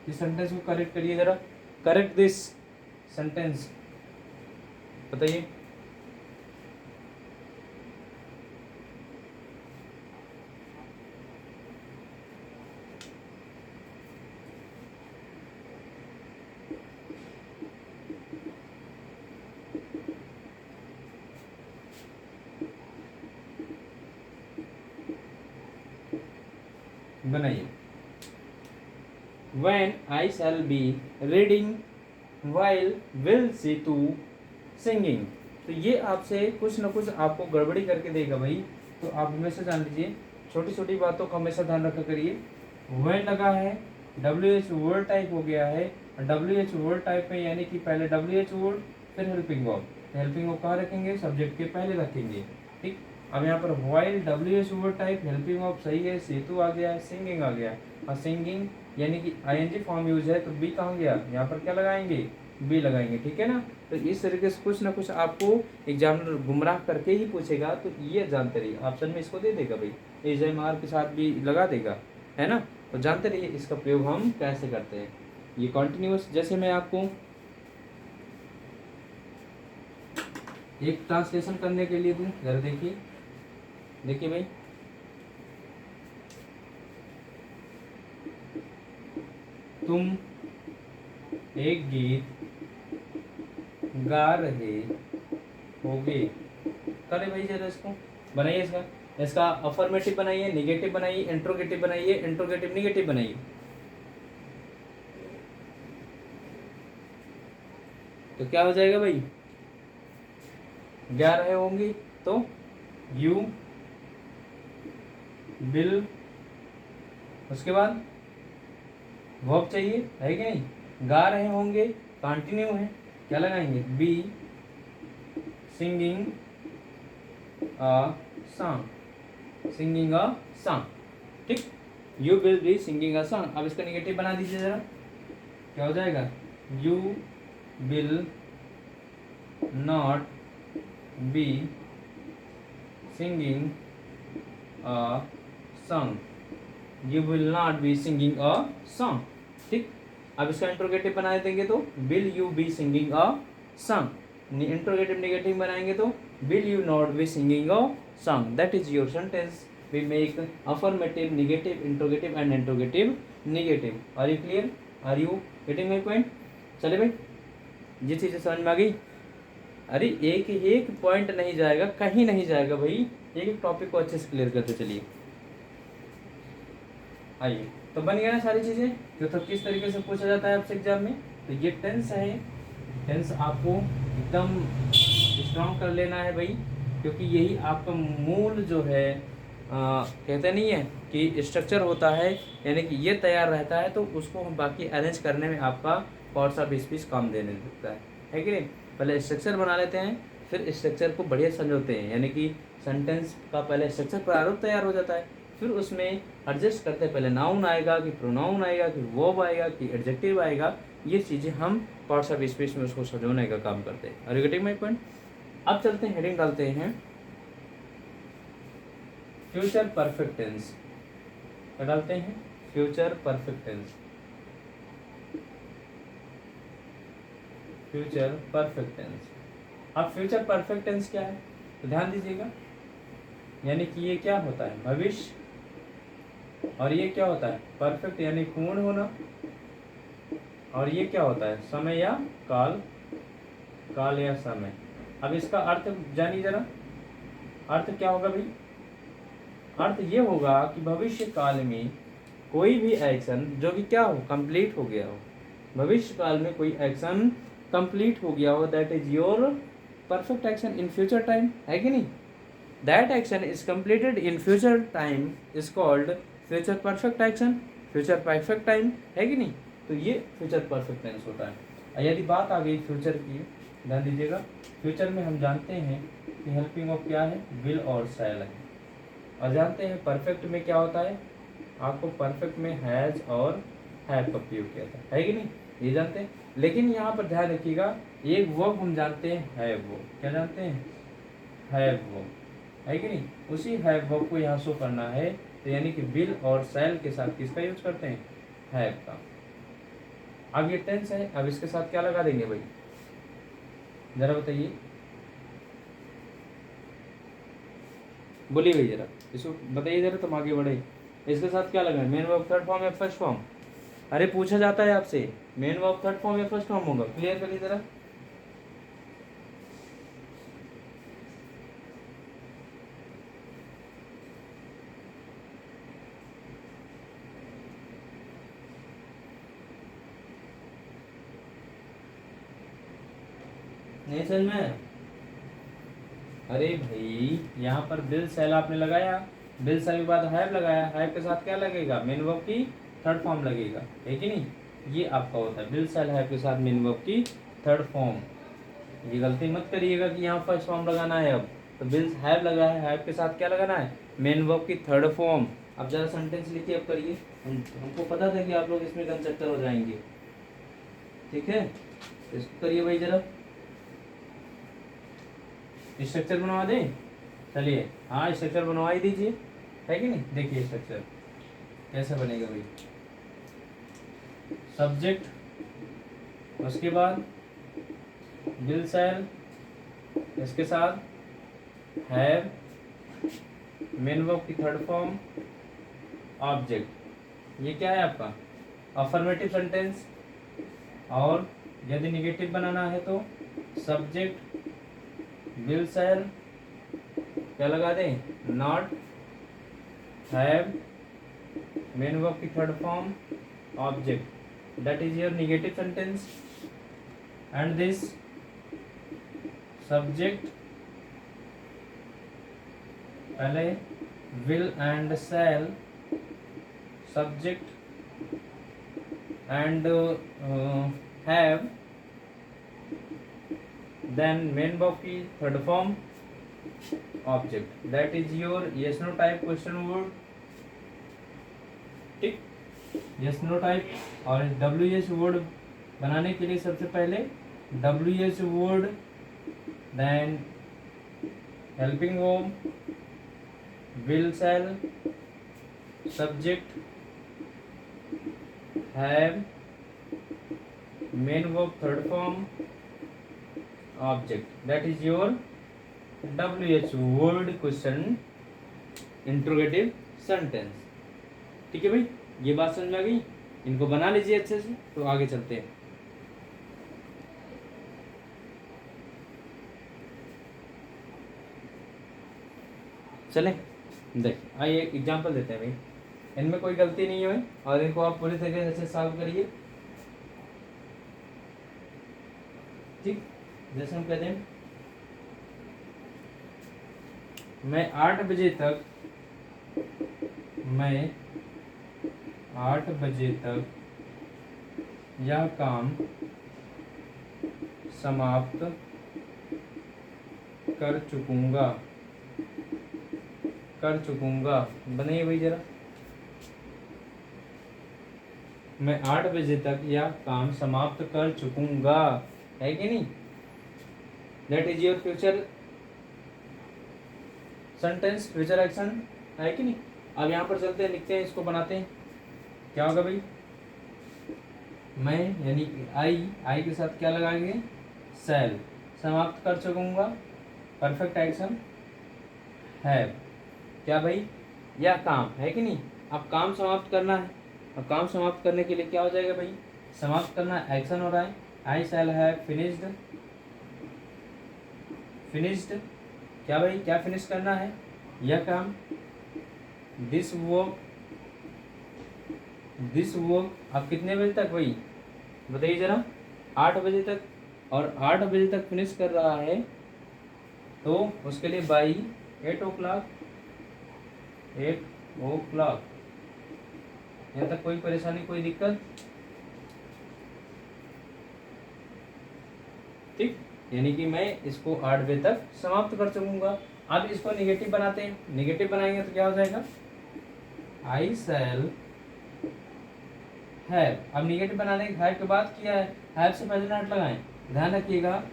इस सेंटेंस को करेक्ट करिए जरा। करेक्ट दिस सेंटेंस, बताइए। बनाइए। When I shall be reading while will see to singing। तो ये आपसे कुछ ना कुछ आपको गड़बड़ी करके देगा भाई, तो आप हमेशा जान लीजिए, छोटी छोटी बातों का हमेशा ध्यान रखा करिए। when लगा है, WH वर्ड टाइप हो गया है, WH वर्ड टाइप में यानी कि पहले WH वर्ड फिर हेल्पिंग वर्ब। हेल्पिंग वर्ब कहाँ रखेंगे, सब्जेक्ट के पहले रखेंगे, ठीक। अब यहाँ पर while WH word type helping verb सही है, सेतु आ गया है, सिंगिंग आ गया है, और सिंगिंग यानी कि ING फॉर्म यूज है, तो बी कहाँ गया, यहाँ पर क्या लगाएंगे, बी लगाएंगे, ठीक है ना। तो इस तरीके से कुछ ना कुछ आपको एग्जामिनर गुमराह करके ही पूछेगा, तो ये जानते रहिए। ऑप्शन में इसको दे देगा भाई, AJMR के साथ भी लगा देगा, है ना। तो जानते रहिए इसका प्रयोग हम कैसे करते हैं। ये कॉन्टिन्यूस, जैसे मैं आपको एक ट्रांसलेशन करने के लिए दूं, जरा देखिए। देखिए भाई, तुम एक गीत गा रहे होगे। करे भाई जरा इसको बनाइए, इसका अफर्मेटिव बनाइए, निगेटिव बनाइए, इंट्रोगेटिव बनाइए, इंट्रोगेटिव निगेटिव बनाइए। तो क्या हो जाएगा भाई, गा रहे होंगे तो यू विल, उसके बाद वर्ब चाहिए है कि नहीं, गा रहे होंगे कंटिन्यू है, क्या लगाएंगे, be singing a song, singing a song, ठीक। You will be singing a song. अब इसका निगेटिव बना दीजिए जरा, क्या हो जाएगा, you will not be singing a song, you will not be singing a song, ठीक। अब इसका इंट्रोगेटिव बना देंगे तो will you be singing a song. Interrogative negative बनाएंगे तो will you not be singing a song. That is your sentence. We make affirmative, negative, interrogative and interrogative negative. Are you clear, are you getting my point. चले भाई, ये चीज़ें समझ में आ गई। अरे एक एक पॉइंट नहीं जाएगा, कहीं नहीं जाएगा भाई, एक एक टॉपिक को अच्छे से क्लियर करते चलिए। आइए, तो बन गया ना सारी चीज़ें, जो तो किस तरीके से पूछा जाता है आपसे एग्जाम में। तो ये टेंस है, टेंस आपको एकदम स्ट्रॉन्ग कर लेना है भाई, क्योंकि यही आपका मूल जो है, कहते नहीं है कि स्ट्रक्चर होता है, यानी कि ये तैयार रहता है तो उसको हम बाकी अरेंज करने में आपका पार्ट्स ऑफ स्पीच काम देने लगता है कि नहीं। पहले स्ट्रक्चर बना लेते हैं, फिर स्ट्रक्चर को बढ़िया समझोते हैं, यानी कि सेंटेंस का पहले स्ट्रक्चर प्रारूप तैयार हो जाता है, फिर उसमें एडजस्ट करते हैं, पहले नाउन आएगा कि प्रोनाउन आएगा कि वर्ब आएगा कि एडजेक्टिव आएगा, ये चीज़ें हम पार्ट्स ऑफ स्पीच में उसको सजोने का काम करते हैं। Are you getting my point. अब चलते हैं, हेडिंग डालते हैं फ्यूचर परफेक्ट टेंस। क्या डालते हैं, future perfect tense, future perfect tense. अब फ्यूचर परफेक्ट टेंस क्या है, तो ध्यान दीजिएगा, यानी कि ये क्या होता है, भविष्य, और ये क्या होता है, परफेक्ट यानी पूर्ण होना, और ये क्या होता है, समय या काल, काल या समय। अब इसका अर्थ जानिए जरा, अर्थ क्या होगा भाई, अर्थ ये होगा कि भविष्य काल में कोई भी एक्शन जो कि क्या हो, कंप्लीट हो गया हो, भविष्य काल में कोई एक्शन कंप्लीट हो गया हो, that is your perfect action in future time, है कि नहीं। That action is completed in future time is called future perfect action. Future perfect time है कि नहीं, तो ये फ्यूचर परफेक्ट टेंस होता है। और यदि बात आ गई फ्यूचर की, ध्यान दीजिएगा, फ्यूचर में हम जानते हैं कि हेल्पिंग ऑफ क्या है, विल और शैल है। और जानते हैं परफेक्ट में क्या होता है, आपको परफेक्ट में हैज और हैव का प्रयोग किया था, है कि नहीं, ये जानते हैं। लेकिन यहाँ पर ध्यान रखिएगा, एक वर्ब हम जानते हैं हैव वर्ब, क्या जानते हैं, हैव वर्ब, है कि नहीं, उसी हैव वर्ब को यहाँ शो करना है, तो यानी कि विल और शैल के साथ किसका यूज करते हैं, हैव का। अब ये टेंस है, अब इसके साथ क्या लगा देंगे भाई, जरा बताइए, बोलिए भाई जरा, इसको बताइए जरा, तुम आगे बढ़े, इसके साथ क्या लगा, मेन वर्ब थर्ड फॉर्म या फर्स्ट फॉर्म, अरे पूछा जाता है आपसे, मेन वर्ब थर्ड फॉर्म या फर्स्ट फॉर्म होगा, क्लियर करिए जरा। नहीं समझ में, अरे भाई यहाँ पर बिल सेल आपने लगाया, बिल सेल के बाद हैव लगाया, हैव के साथ क्या लगेगा, मेन वर्ब की थर्ड फॉर्म लगेगा, है कि नहीं, ये आपका होता है बिल सेल हैव के साथ मेन वर्ब की थर्ड फॉर्म। ये गलती मत करिएगा कि यहाँ फर्स्ट फॉर्म लगाना है, अब तो बिल हैव लगा है, हैव के साथ क्या लगाना है, मेन वर्ब की थर्ड फॉर्म। अब जरा सेंटेंस लिखिए, अब करिए, हमको पता था कि आप लोग इसमें कंस्ट्रक्टर हो जाएंगे, ठीक है, इसको करिए भाई जरा, स्ट्रक्चर बनवा दें, चलिए, हाँ स्ट्रक्चर बनवा ही दीजिए, है कि नहीं, देखिए स्ट्रक्चर कैसे बनेगा भाई, सब्जेक्ट, उसके बाद विल सेल, इसके साथ हैव, मेन वर्ब की थर्ड फॉर्म, ऑब्जेक्ट, ये क्या है आपका अफर्मेटिव सेंटेंस। और यदि निगेटिव बनाना है तो सब्जेक्ट, विल सेल, क्या लगा दें, नॉट, हैव, मेन वर्ब की third form, object, that is your negative sentence. And this subject, पहले will and shall, subject and have, then main verb की third form, object, that is your yes no type question word, ठीक, yes no type। और WH word बनाने के लिए सबसे पहले WH word, then helping verb, will shall, subject, have, main verb third form, object, that is your WH word question interrogative sentence, ठीक है भाई, ये बात समझ में आ गई, इनको बना लीजिए अच्छे से, तो आगे चलते हैं। चले देख, आइए एक एग्जांपल देते हैं भाई, इनमें कोई गलती नहीं है और इनको आप पूरी तरीके से सॉल्व करिए, ठीक। जैसे हम कहते हैं, मैं 8 बजे तक यह काम समाप्त कर चुकूंगा, बनाइए भाई जरा, मैं 8 बजे तक यह काम समाप्त कर चुकूंगा, है कि नहीं, that is your future sentence, future action, है कि नहीं। अब यहाँ पर चलते हैं, लिखते हैं, इसको बनाते हैं, क्या होगा भाई, मैं यानी आई के साथ क्या लगाएंगे, सेल, समाप्त कर चुकूंगा, परफेक्ट एक्शन, हैव, क्या भाई, यह काम, है कि नहीं, अब काम समाप्त करना है, अब काम समाप्त करने के लिए क्या हो जाएगा भाई, समाप्त करना एक्शन हो रहा है, आई शैल हैव फिनिश्ड, क्या भाई, क्या फिनिश करना है, यह काम, दिस वर्क, अब कितने बजे तक भाई, बताइए जरा, 8 बजे तक, और 8 बजे तक फिनिश कर रहा है, तो उसके लिए बाई 8 o'clock, यहाँ तक कोई परेशानी, कोई दिक्कत? ठीक, यानी कि मैं इसको 8 बजे तक समाप्त कर सकूंगा। अब इसको निगेटिव बनाते हैं। निगेटिव बनाएंगे तो क्या हो जाएगा? आई शैल हैव। अब निगेटिव बनाने के बाद किया है, हैव से पहले नॉट लगाएं। ध्यान रखिएगा,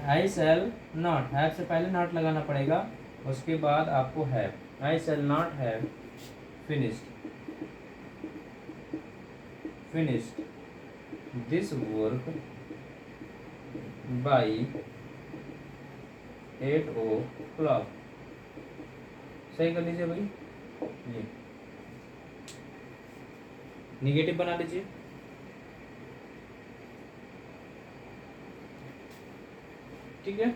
आई शैल नॉट, हैव से पहले नॉट लगाना पड़ेगा, उसके बाद आपको have. I shell not have finished this work by 8 o'clock। सही कर लीजिए भाई, ये निगेटिव बना लीजिए। ठीक है,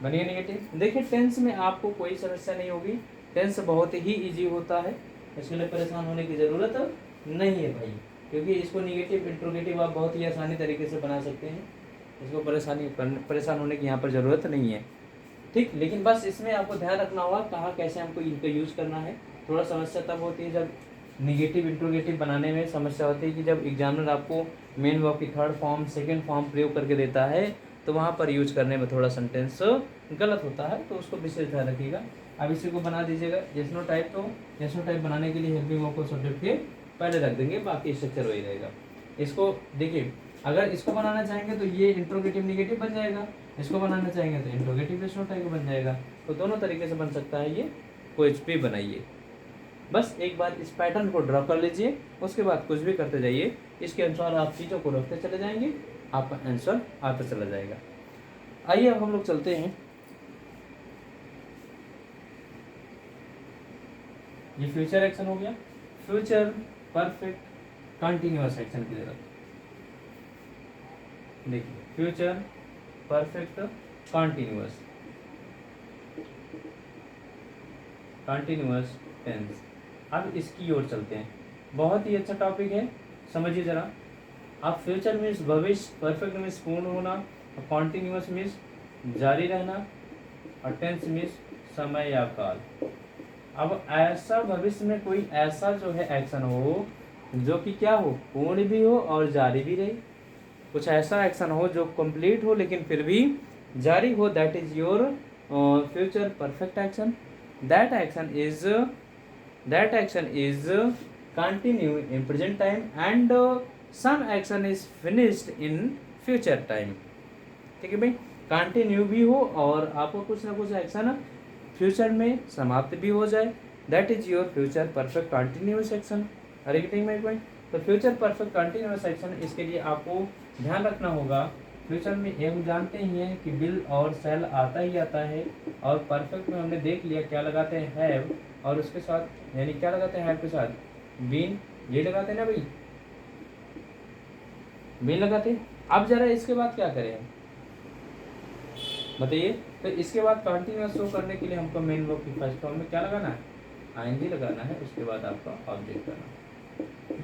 बनिए निगेटिव। देखिए टेंस में आपको कोई समस्या नहीं होगी, टेंस बहुत ही इजी होता है, इसके लिए परेशान होने की ज़रूरत नहीं है भाई, क्योंकि इसको निगेटिव इंट्रोगेटिव आप बहुत ही आसानी तरीके से बना सकते हैं, इसको परेशान होने की यहाँ पर ज़रूरत नहीं है। ठीक, लेकिन बस इसमें आपको ध्यान रखना होगा कहाँ कैसे हमको इनका यूज़ करना है। थोड़ा समस्या तब होती है जब निगेटिव इंट्रोगेटिव बनाने में समस्या होती है कि जब एग्जामिनर आपको मेन वर्ब की थर्ड फॉर्म सेकंड फॉर्म प्रयोग करके देता है तो वहाँ पर यूज करने में थोड़ा सेंटेंस गलत होता है, तो उसको विशेष ध्यान रखिएगा। अब इसी को बना दीजिएगा यस नो टाइप। तो यस नो टाइप बनाने के लिए हेल्पिंग वर्ब को सब्जेक्ट के पहले रख देंगे, बाकी स्ट्रक्चर वही रहेगा। इसको देखिए, अगर इसको बनाना चाहेंगे तो ये इंट्रोगेटिव निगेटिव बन जाएगा, इसको बनाना चाहेंगे तो इंट्रोगेटिव यस नो टाइप बन जाएगा, तो दोनों तरीके से बन सकता है ये, कोई भी बनाइए। बस एक बार इस पैटर्न को ड्रॉ कर लीजिए, उसके बाद कुछ भी करते जाइए, इसके अनुसार आप चीज़ों को रखते चले जाएंगे, आपका आंसर आता चला जाएगा। आइए अब हम लोग चलते हैं, ये फ्यूचर एक्शन हो गया, फ्यूचर परफेक्ट कंटिन्यूअस एक्शन की तरफ देखिए। Future perfect continuous tense. अब इसकी ओर चलते हैं, बहुत ही अच्छा टॉपिक है, समझिए जरा। अब फ्यूचर मीन्स भविष्य, परफेक्ट मीन्स पूर्ण होना, और कॉन्टिन्यूअस मीन्स जारी रहना, और टेंस मीन्स समय या काल। अब ऐसा भविष्य में कोई ऐसा जो है एक्शन हो जो कि क्या हो, पूर्ण भी हो और जारी भी रहे। कुछ ऐसा एक्शन हो जो कंप्लीट हो लेकिन फिर भी जारी हो, that is your future perfect action. That action is continue in present time and some action is finished in future time. ठीक है भाई, कंटिन्यू भी हो और आपको कुछ ना कुछ एक्शन फ्यूचर में समाप्त भी हो जाए, that is your future perfect continuous action. Repeating my point, तो फ्यूचर परफेक्ट कंटिन्यूअस एक्शन, इसके लिए आपको ध्यान रखना होगा। फ्यूचर में हम जानते ही हैं कि विल और शैल आता ही आता है, और परफेक्ट में हमने देख लिया क्या लगाते हैं, हैव, और उसके साथ यानी क्या लगाते हैं, हैव के साथ बीन, ये लगाते हैं ना भाई, बीन लगाते हैं। अब जरा इसके बाद क्या करें बताइए, तो इसके बाद कंटिन्यूअस शो करने के लिए हमको मेन वर्ब की फर्स्ट फॉर्म में क्या लगाना है, आईएनजी लगाना है, उसके बाद आपका ऑब्जेक्ट करना है,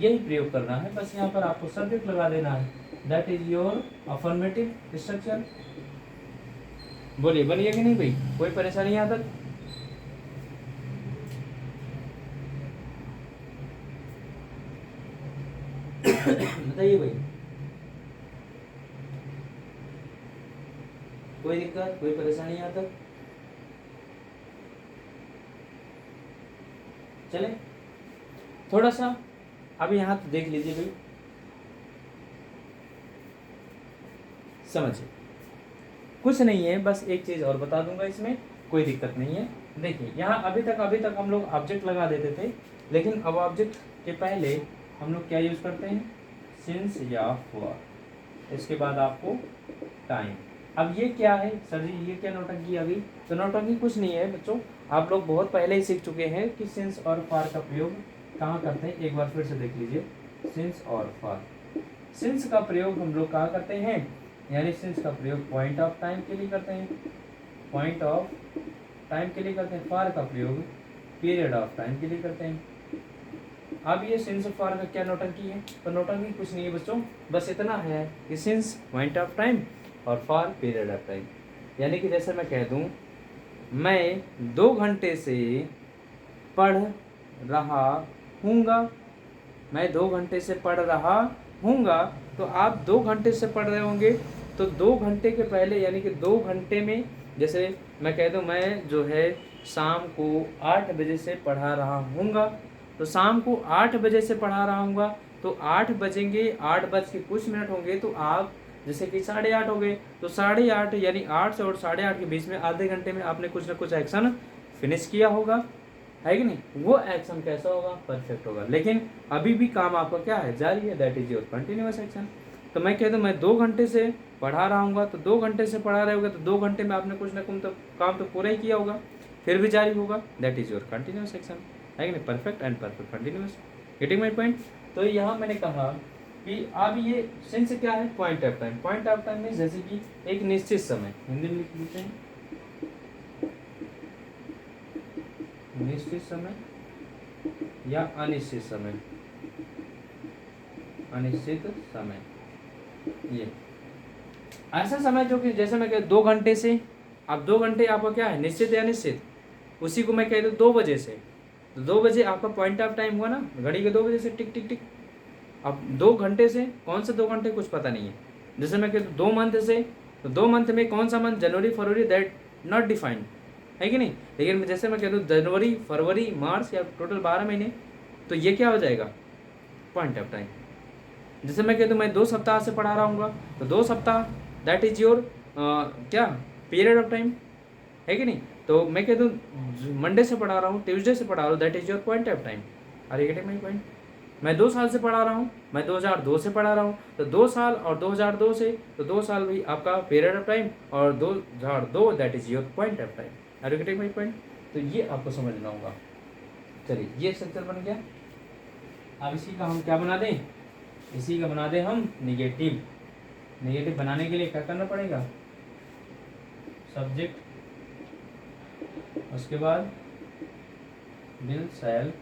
यही प्रयोग करना है। बस यहाँ पर आपको सब्जेक्ट लगा देना है, that is your affirmative structure. बोलिए बनिए कि नहीं भाई, कोई परेशानी यहाँ तक? बताइए भाई, कोई दिक्कत, कोई परेशानी यहाँ तक? चले थोड़ा सा अब यहाँ तो देख लीजिए भाई, समझिए कुछ नहीं है, बस एक चीज और बता दूंगा, इसमें कोई दिक्कत नहीं है। देखिए यहाँ अभी तक हम लोग ऑब्जेक्ट लगा देते थे, लेकिन अब ऑब्जेक्ट के पहले हम लोग क्या यूज करते हैं, सिंस या फॉर, इसके बाद आपको टाइम। अब ये क्या है सर जी, ये क्या नौटंकी? अभी तो नौटंकी कुछ नहीं है बच्चों, आप लोग बहुत पहले ही सीख चुके हैं कि सिंस और फॉर का प्रयोग कहाँ करते हैं। एक बार फिर से देख लीजिए, सिंस और फॉर। सिंस का प्रयोग हम लोग कहाँ करते हैं, यानी सिंस का प्रयोग पॉइंट ऑफ टाइम के लिए करते हैं, पॉइंट ऑफ टाइम के लिए करते हैं। फॉर का प्रयोग पीरियड ऑफ टाइम के लिए करते हैं। अब ये सिंस और फॉर का क्या नौटंकी है, तो नौटंकी कुछ नहीं है बच्चों, बस इतना है कि सिंस पॉइंट ऑफ टाइम और फॉर पीरियड ऑफ टाइम। यानी कि जैसे मैं कह दूं, मैं 2 घंटे से पढ़ रहा हूँगा, मैं 2 घंटे से पढ़ रहा हूँगा, तो आप 2 घंटे से पढ़ रहे होंगे, तो 2 घंटे के पहले यानी कि 2 घंटे में, जैसे मैं कह दूँ मैं जो है शाम को 8 बजे से पढ़ा रहा हूँगा, तो शाम को 8 बजे से पढ़ा रहा हूँगा, तो 8 बजेंगे, 8 बज के कुछ मिनट होंगे, तो आप जैसे कि 8:30 हो गए, तो 8:30 यानी 8 से और 8:30 के बीच में आधे घंटे में आपने कुछ ना कुछ एक्शन फिनिश किया होगा, है कि नहीं? वो एक्शन कैसा होगा? परफेक्ट होगा। लेकिन अभी भी काम आपका क्या है? जारी है, that is your continuous action. तो मैं कहता हूँ मैं 2 घंटे से पढ़ा रहा हूँगा, तो 2 घंटे से पढ़ा रहे होगा, तो 2 घंटे में आपने कुछ ना कुछ तो काम तो पूरा ही किया होगा, फिर भी जारी होगा, that is your continuous action, है कि नहीं? Perfect and perfect continuous. Getting my point? तो यहाँ मैंने कहा कि अब ये सिंस क्या है? Point of time. Point of time में जैसे कि एक निश्चित समय, हिंदी में लिख लेते हैं, निश्चित समय या अनिश्चित समय, अनिश्चित समय, ये ऐसा समय जो कि जैसे मैं कह 2 घंटे से, अब 2 घंटे आपका क्या है? निश्चित या अनिश्चित, उसी को मैं कह दूँ 2 बजे से, तो 2 बजे आपका पॉइंट ऑफ टाइम हुआ ना, घड़ी के 2 बजे से टिक टिक टिक। अब 2 घंटे से कौन से 2 घंटे कुछ पता नहीं है, जैसे मैं कहता हूँ 2 मंथ से, तो 2 मंथ में कौन सा month? January February, that not defined, है कि नहीं? लेकिन जैसे मैं कहता हूँ जनवरी फरवरी मार्च या टोटल 12 महीने, तो ये क्या हो जाएगा? Point of time. जैसे मैं कहता हूँ मैं 2 सप्ताह से पढ़ा रहा हूँ, तो 2 सप्ताह दैट इज योर क्या? पीरियड ऑफ टाइम, है कि नहीं? तो मैं कहता हूँ मंडे से पढ़ा रहा हूँ, ट्यूसडे से पढ़ा रहा हूँ, that is your point of time. Are you getting my point? मैं 2 साल से पढ़ा रहा हूँ, मैं 2002 से पढ़ा रहा हूँ, तो 2 साल और 2002 से, तो 2 साल भी आपका पीरियड ऑफ टाइम, और 2002 that is your point of time. Are you getting my point? तो ये आपको समझना होगा। चलिए, ये स्ट्रक्चर बन गया। अब इसी का हम क्या बना दें? इसी का बना दें हम निगेटिव। निगेटिव बनाने के लिए क्या करना पड़ेगा? सब्जेक्ट, उसके बाद will, shall,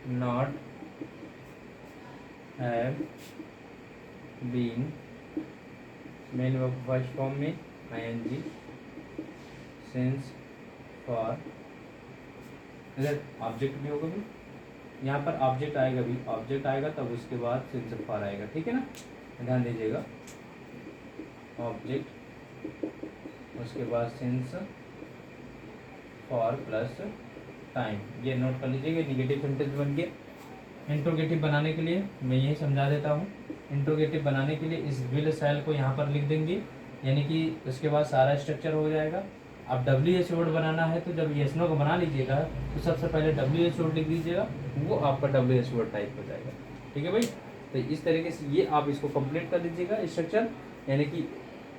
not, have, been, main verb first form में ing, सिंस, फॉर, इधर ऑब्जेक्ट भी होगा भी, यहाँ पर ऑब्जेक्ट आएगा भी, ऑब्जेक्ट आएगा तब उसके बाद सिंस फॉर आएगा, ठीक है ना? ध्यान दीजिएगा, ऑब्जेक्ट, उसके बाद सिंस, फॉर प्लस टाइम, ये नोट कर लीजिएगा। निगेटिव सेंटेंस बन गया। इंट्रोगेटिव बनाने के लिए मैं यही समझा देता हूँ। इंट्रोगेटिव बनाने के लिए इस विल शैल को यहाँ पर लिख देंगे, यानी कि उसके बाद सारा स्ट्रक्चर हो जाएगा। अब WH वर्ड बनाना है, तो जब यस नो को बना लीजिएगा, तो सबसे पहले WH वर्ड लिख दीजिएगा, वो आपका WH वर्ड टाइप हो जाएगा, ठीक है भाई? तो इस तरीके से ये आप इसको कंप्लीट कर दीजिएगा स्ट्रक्चर, यानी कि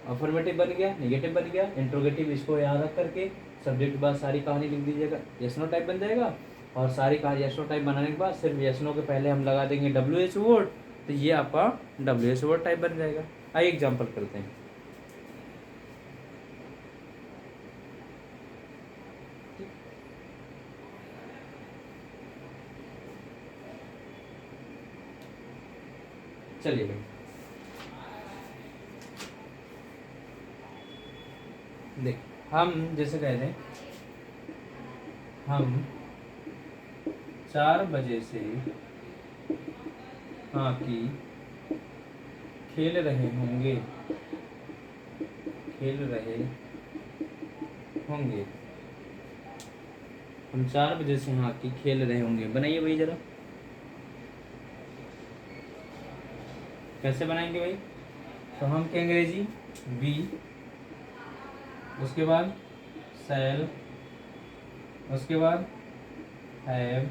अफर्मेटिव बन गया, नेगेटिव बन गया, इंट्रोगेटिव इसको याद रख करके सब्जेक्ट के बाद सारी कहानी लिख दीजिएगा, यस नो टाइप बन जाएगा। और सारी कहानी यस नो टाइप बनाने के बाद सिर्फ यस नो के पहले हम लगा देंगे WH वर्ड, तो ये आपका WH वर्ड टाइप बन जाएगा। आइए एग्जाम्पल करते हैं। चलिए भाई, देख, हम जैसे कहते हैं हम 4 बजे से हॉकी खेल रहे होंगे, खेल रहे होंगे। हम 4 बजे से हॉकी खेल रहे होंगे, बनाइए भाई जरा, कैसे बनाएंगे भाई? तो हम क्या, अंग्रेजी बी, उसके बाद शैल, उसके बाद हैव,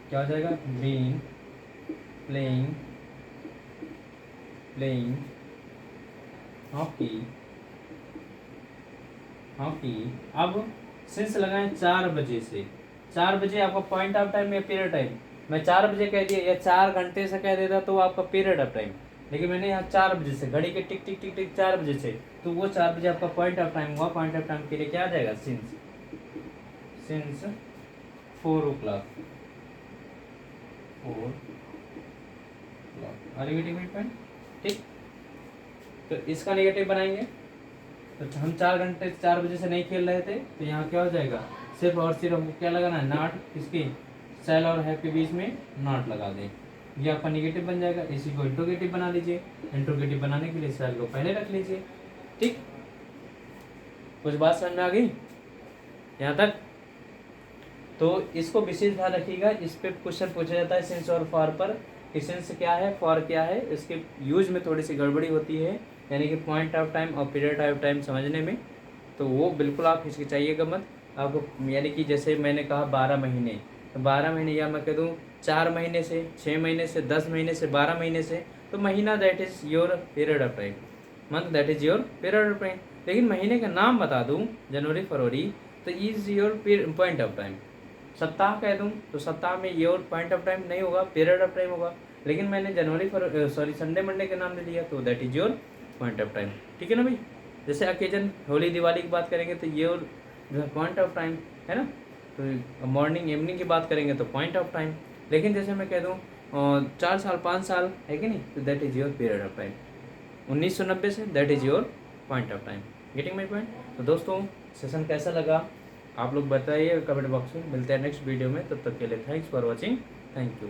क्या हो जाएगा? Been, playing, playing hockey, hockey. अब सिंस लगाएं 4 बजे से, 4 बजे आपका पॉइंट ऑफ टाइम या पीरियड टाइम, मैं 4 बजे कह दिया या 4 घंटे से कह देता तो आपका पीरियड ऑफ टाइम, लेकिन मैंने यहाँ 4 बजे से, घड़ी के टिक टिक टिक टिक 4 बजे से, तो वो 4 बजे आपका पॉइंट ऑफ टाइम हुआ। पॉइंट ऑफ टाइम के लिए क्या आ जाएगा? Since, since 4 o'clock, 4 o'clock। Negative point, ठीक। तो इसका नेगेटिव बनाएंगे, तो हम 4 घंटे 4 बजे से नहीं खेल रहे थे, तो यहाँ क्या हो जाएगा? सिर्फ और सिर्फ हमको क्या लगाना है? नॉट, किसकी? शैल और हैव के बीच में नॉट लगा दें, ये आपका निगेटिव बन जाएगा। इसी को इंट्रोगेटिव बना लीजिए, इंट्रोगेटिव बनाने के लिए शैल को पहले रख लीजिए। ठीक, कुछ बात समझ में आ गई यहाँ तक? तो इसको विशेष ध्यान रखिएगा, इस पे क्वेश्चन पूछा जाता है सिंस और फॉर पर, कि सिंस क्या है, फॉर क्या है, इसके यूज में थोड़ी सी गड़बड़ी होती है, यानी कि पॉइंट ऑफ टाइम और पीरियड ऑफ टाइम समझने में, तो वो बिल्कुल आप हिचकिचाइएगा मत। आपको यानी कि जैसे मैंने कहा 12 महीने, तो 12 महीने, या मैं कह दूँ 4 महीने से, 6 महीने से, 10 महीने से, 12 महीने से, तो महीना that is your period of time, month that is your period of time. लेकिन महीने का नाम बता दूँ जनवरी फरवरी, तो is your point of time. सप्ताह कह दूँ तो सप्ताह में योर पॉइंट ऑफ टाइम नहीं होगा, पीरियड ऑफ टाइम होगा। लेकिन मैंने जनवरी संडे मंडे का नाम दे दिया, तो that is your point of time. ठीक है ना भाई? जैसे ओकेजन होली दिवाली की बात करेंगे तो योर पॉइंट ऑफ टाइम है ना, तो मॉर्निंग इवनिंग की बात करेंगे तो पॉइंट ऑफ टाइम। लेकिन जैसे मैं कह दूँ 4 साल 5 साल है कि नहीं, तो that is your period of time. 1990 say that is your point of time. Getting my point? तो दोस्तों सेशन कैसा लगा आप लोग बताइए कमेंट बॉक्स में। मिलते हैं नेक्स्ट वीडियो में, तब तक के लिए thanks for watching, thank you.